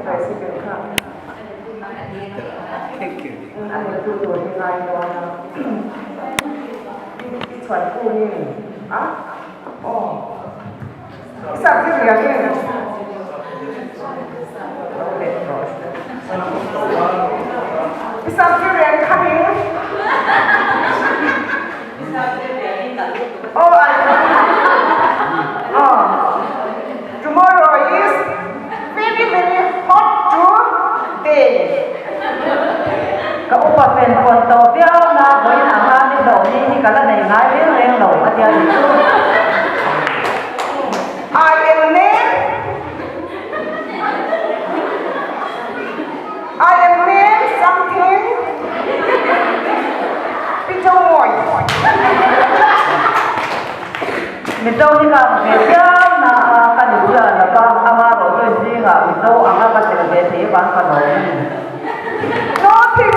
president ka. Thank you. Ano tutuloy ni Ryan na Chuan Fu ni isang kaya yun. Isang kaya kami. Tomorrow is very very hot day. Ka upa pen kon to piao na boy na ma ni do ni ka la nei ngai leng lo a tia ni I am name something. Peter Moy. mi do ni ka me piao na ka ni ja na ka ama ro to ji ga mi do anga ka te be te ban ka no Nothing.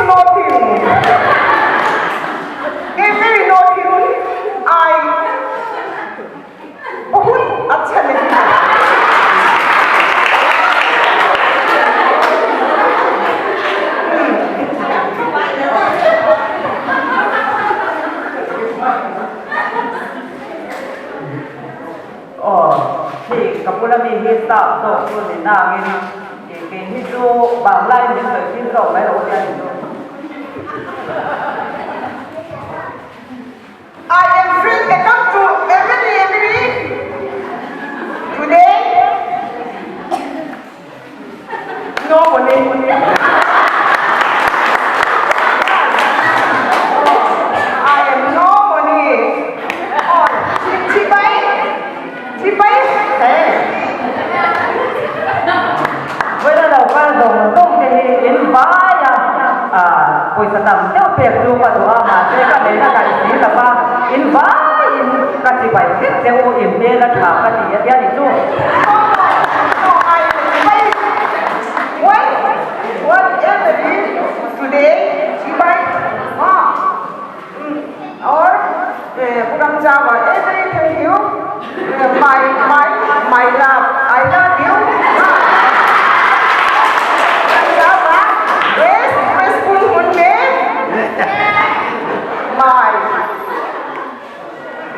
Very nothing. बहुत अच्छा नहीं है. thì kapula mi hi ta to tu ni na ngi ke hi tu bang lai ni so ti ro mai ro ya ni I am free enough to every day. Today, no money. I am no money. Oh, chị bay. với là đầu qua dòng đông thì in vá ya bây giờ tầm theo việc luôn mà tụi mà thế cái đấy là cái gì là ba in vá in cái gì vậy cái theo in đây là thả cái gì ya đi chú Whatever it is today, chị bay. Or bukan Jawa. Everything you, my love, I love you. Jawa, respectful Monday.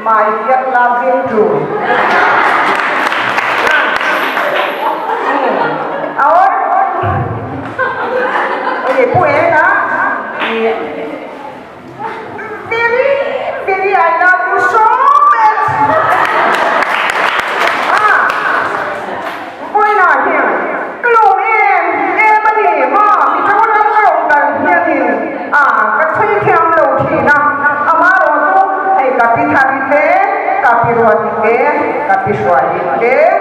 My dear loving too. Or, puede na. Very, I love you so much. Puede na here. Kelum mà đi mà, mi cháu đang ngồi gần here đi. Cái chơi theo lâu thì na. Ama rồi tu, hay cà phê thà đi thế, cà phê ruột đi thế, cà phê xoài đi thế.